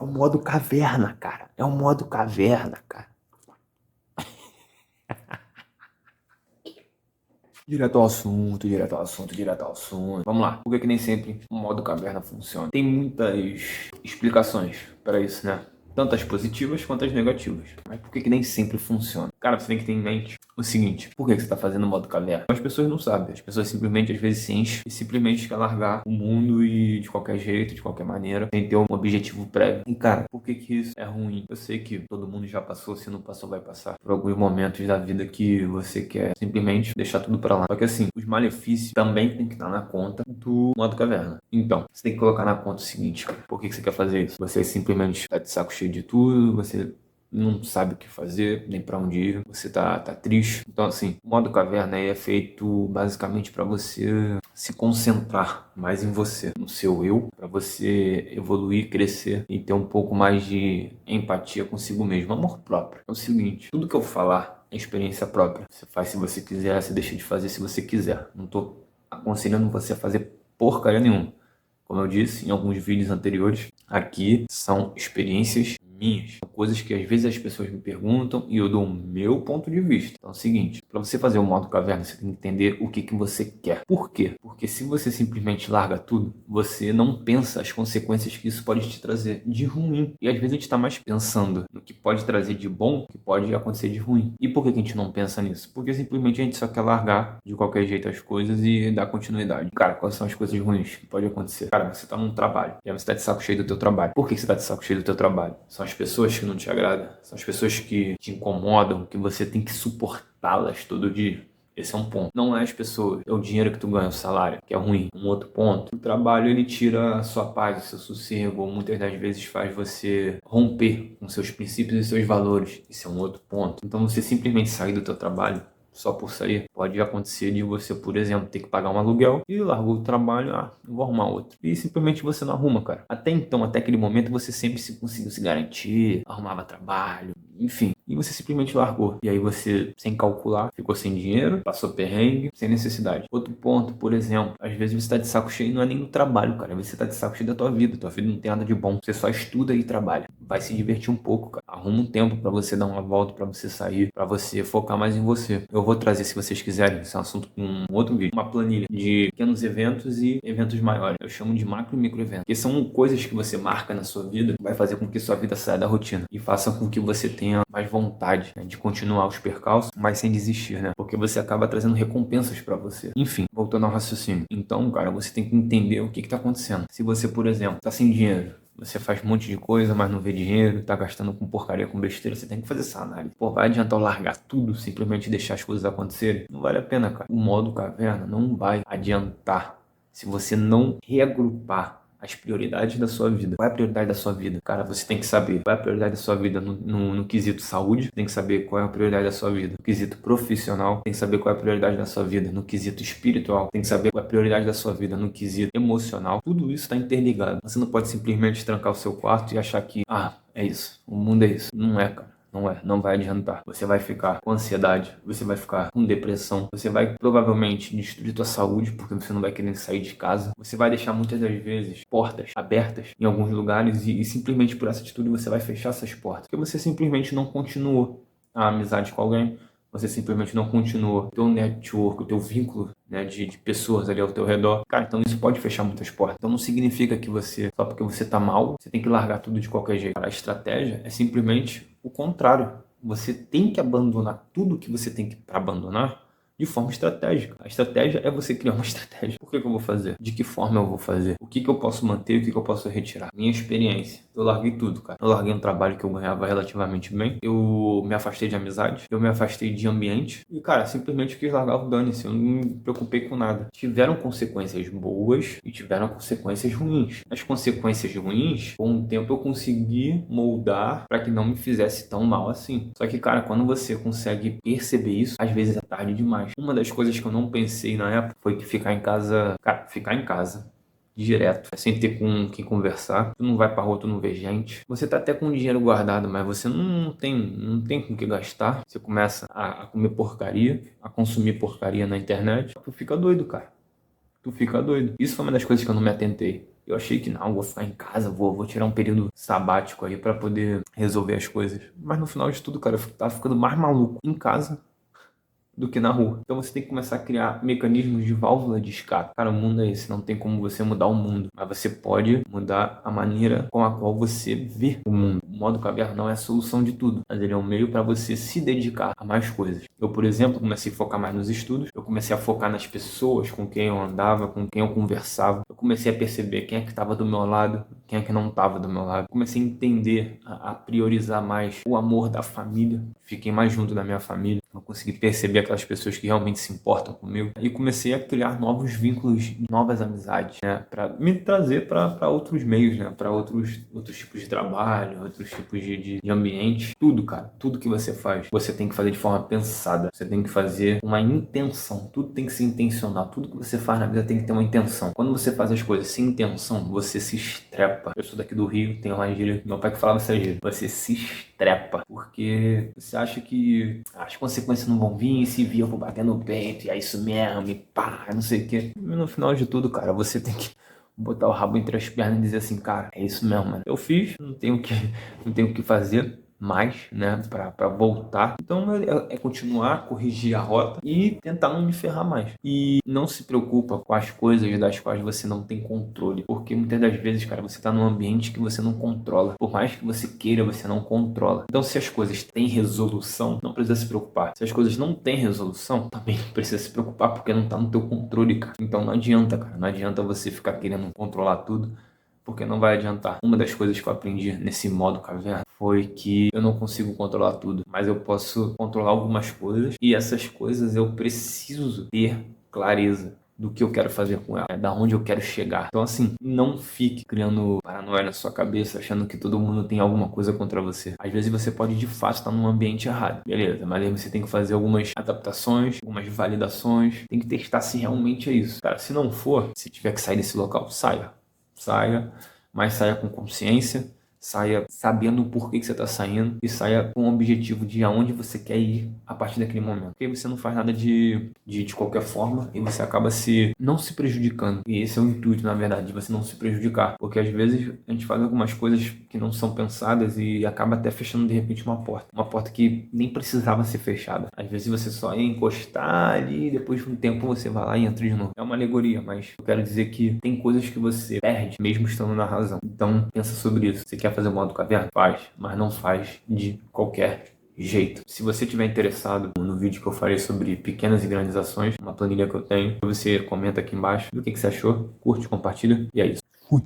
É o modo caverna, cara. É o modo caverna, cara. Direto ao assunto, direto ao assunto, direto ao assunto. Vamos lá. Por que nem sempre o modo caverna funciona? Tem muitas explicações para isso, né? Tanto as positivas quanto as negativas. Mas por que nem sempre funciona? Cara, você tem que ter em mente o seguinte: por que você está fazendo o modo caverna? As pessoas não sabem. As pessoas simplesmente, às vezes, se enchem e simplesmente quer largar o mundo e de qualquer jeito, de qualquer maneira, sem ter um objetivo prévio. E, cara, por que isso é ruim? Eu sei que todo mundo já passou, se não passou, vai passar por alguns momentos da vida que você quer simplesmente deixar tudo pra lá. Só que assim, os malefícios também tem que estar na conta do modo caverna. Então, você tem que colocar na conta o seguinte: por que você quer fazer isso? Você simplesmente tá de saco cheio de tudo, você não sabe o que fazer, nem pra onde ir, você tá triste. Então, assim, o modo caverna aí é feito basicamente pra você se concentrar mais em você, no seu eu, pra você evoluir, crescer e ter um pouco mais de empatia consigo mesmo, amor próprio. É o seguinte: tudo que eu falar é experiência própria. Você faz se você quiser, você deixa de fazer se você quiser. Não tô aconselhando você a fazer porcaria nenhuma. Como eu disse em alguns vídeos anteriores, aqui são experiências minhas. São coisas que às vezes as pessoas me perguntam e eu dou o meu ponto de vista. Então é o seguinte: para você fazer o modo caverna, você tem que entender o que você quer. Por quê? Porque se você simplesmente larga tudo, você não pensa as consequências que isso pode te trazer de ruim. E às vezes a gente está mais pensando no que pode trazer de bom, que pode acontecer de ruim. E por que a gente não pensa nisso? Porque simplesmente a gente só quer largar de qualquer jeito as coisas e dar continuidade. Cara, quais são as coisas ruins que pode acontecer? Cara, você tá num trabalho e aí você tá de saco cheio do teu trabalho. Por que você tá de saco cheio do teu trabalho? São as pessoas que não te agradam, são as pessoas que te incomodam, que você tem que suportá-las todo dia. Esse é um ponto. Não é as pessoas, é o dinheiro que tu ganha, o salário, que é ruim. Um outro ponto: o trabalho, ele tira a sua paz, o seu sossego, ou muitas das vezes faz você romper com seus princípios e seus valores. Esse é um outro ponto. Então, você simplesmente sair do teu trabalho só por sair, pode acontecer de você, por exemplo, ter que pagar um aluguel e largou o trabalho, eu vou arrumar outro. E simplesmente você não arruma, cara. Até então, até aquele momento, você sempre conseguiu se garantir, arrumava trabalho, enfim. E você simplesmente largou. E aí você, sem calcular, ficou sem dinheiro, passou perrengue, sem necessidade. Outro ponto, por exemplo: às vezes você tá de saco cheio e não é nem do trabalho, cara. Você tá de saco cheio da tua vida. Tua vida não tem nada de bom. Você só estuda e trabalha. Vai se divertir um pouco, cara. Arruma um tempo pra você dar uma volta, pra você sair, pra você focar mais em você. Eu vou trazer, se vocês quiserem, esse é um assunto com um outro vídeo, uma planilha de pequenos eventos e eventos maiores. Eu chamo de macro e micro eventos, que são coisas que você marca na sua vida, que vai fazer com que sua vida saia da rotina e faça com que você tenha mais vontade, né, de continuar os percalços, mas sem desistir, né? Porque você acaba trazendo recompensas pra você. Enfim, voltando ao raciocínio. Então, cara, você tem que entender o que tá acontecendo. Se você, por exemplo, tá sem dinheiro, você faz um monte de coisa, mas não vê dinheiro, tá gastando com porcaria, com besteira, você tem que fazer essa análise. Pô, vai adiantar eu largar tudo, simplesmente deixar as coisas acontecerem? Não vale a pena, cara. O modo caverna não vai adiantar se você não reagrupar as prioridades da sua vida. Qual é a prioridade da sua vida? Cara, você tem que saber qual é a prioridade da sua vida no quesito saúde, tem que saber qual é a prioridade da sua vida no quesito profissional, tem que saber qual é a prioridade da sua vida no quesito espiritual, tem que saber qual é a prioridade da sua vida no quesito emocional. Tudo isso está interligado. Você não pode simplesmente trancar o seu quarto e achar que, é isso, o mundo é isso. Não é, cara. Não é, não vai adiantar. Você vai ficar com ansiedade, você vai ficar com depressão, você vai provavelmente destruir tua saúde porque você não vai querer sair de casa. Você vai deixar muitas das vezes portas abertas em alguns lugares e simplesmente por essa atitude você vai fechar essas portas. Porque você simplesmente não continuou a amizade com alguém, você simplesmente não continuou o teu network, o teu vínculo, né, de pessoas ali ao teu redor. Cara, então isso pode fechar muitas portas. Então não significa que você, só porque você tá mal, você tem que largar tudo de qualquer jeito. A estratégia é simplesmente o contrário. Você tem que abandonar tudo que você tem que abandonar de forma estratégica. A estratégia é você criar uma estratégia. Por que eu vou fazer? De que forma eu vou fazer? O que eu posso manter e o que eu posso retirar? Minha experiência. Eu larguei tudo, cara. Eu larguei um trabalho que eu ganhava relativamente bem. Eu me afastei de amizade. Eu me afastei de ambiente. E, cara, simplesmente quis largar o dane-se. Eu não me preocupei com nada. Tiveram consequências boas e tiveram consequências ruins. As consequências ruins, com o tempo eu consegui moldar para que não me fizesse tão mal assim. Só que, cara, quando você consegue perceber isso, às vezes é tarde demais. Uma das coisas que eu não pensei na época foi que ficar em casa, cara, ficar em casa direto, sem ter com quem conversar, tu não vai pra rua, tu não vê gente, você tá até com dinheiro guardado, mas você não tem com o que gastar, você começa a comer porcaria, a consumir porcaria na internet, tu fica doido, cara. tu fica doido. Isso foi uma das coisas que eu não me atentei. Eu achei que não, vou ficar em casa, vou tirar um período sabático aí pra poder resolver as coisas. Mas no final de tudo, cara, eu tava ficando mais maluco em casa do que na rua. Então você tem que começar a criar mecanismos de válvula de escape. Cara, o mundo é esse, não tem como você mudar o mundo, mas você pode mudar a maneira com a qual você vê o mundo. O modo caverna não é a solução de tudo, mas ele é um meio para você se dedicar a mais coisas. Eu, por exemplo, comecei a focar mais nos estudos, eu comecei a focar nas pessoas com quem eu andava, com quem eu conversava. Eu comecei a perceber quem é que estava do meu lado, quem é que não estava do meu lado. Eu comecei a entender, a priorizar mais o amor da família. Fiquei mais junto da minha família. Eu consegui perceber aquelas pessoas que realmente se importam comigo. E comecei a criar novos vínculos, novas amizades, né? Para me trazer para outros meios, né? Para outros tipos de trabalho, outros tipos de ambiente. Tudo, cara. Tudo que você faz, você tem que fazer de forma pensada. Você tem que fazer uma intenção. Tudo tem que ser intencional. Tudo que você faz na vida tem que ter uma intenção. Quando você faz as coisas sem intenção, você se estrepa. Eu sou daqui do Rio, tenho uma gíria. Meu pai que falava essa gíria. Você se estrepa. Porque você acha que as consequências não vão vir, e se vir eu vou bater no peito, e é isso mesmo, e pá, não sei o quê. E no final de tudo, cara, você tem que botar o rabo entre as pernas e dizer assim, cara, é isso mesmo, mano. Eu fiz, não tenho o que fazer mais, né, pra voltar. Então é continuar, corrigir a rota e tentar não me ferrar mais. E não se preocupa com as coisas das quais você não tem controle, porque muitas das vezes, cara, você tá num ambiente que você não controla. Por mais que você queira, você não controla. Então se as coisas têm resolução, não precisa se preocupar. Se as coisas não têm resolução, também não precisa se preocupar, porque não tá no teu controle, cara. Então não adianta, cara, não adianta você ficar querendo controlar tudo, porque não vai adiantar. Uma das coisas que eu aprendi nesse modo caverna foi que eu não consigo controlar tudo, mas eu posso controlar algumas coisas, e essas coisas eu preciso ter clareza do que eu quero fazer com ela, da onde eu quero chegar. Então assim, não fique criando paranoia na sua cabeça, achando que todo mundo tem alguma coisa contra você. Às vezes você pode de fato estar num ambiente errado, beleza, mas aí você tem que fazer algumas adaptações, algumas validações, tem que testar se realmente é isso. Cara, se não for, se tiver que sair desse local, saia, mas saia com consciência, saia sabendo o porquê que você está saindo e saia com o objetivo de aonde você quer ir a partir daquele momento. Porque aí você não faz nada de qualquer forma e você acaba não se prejudicando. E esse é o intuito, na verdade, de você não se prejudicar. Porque às vezes a gente faz algumas coisas que não são pensadas e acaba até fechando de repente uma porta. Uma porta que nem precisava ser fechada. Às vezes você só ia encostar ali e depois de um tempo você vai lá e entra de novo. É uma alegoria, mas eu quero dizer que tem coisas que você perde mesmo estando na razão. Então pensa sobre isso. Você quer fazer o modo caverna? Faz, mas não faz de qualquer jeito. Se você estiver interessado no vídeo que eu falei sobre pequenas e grandes ações, uma planilha que eu tenho, você comenta aqui embaixo do que você achou, curte, compartilha, e é isso. Fui.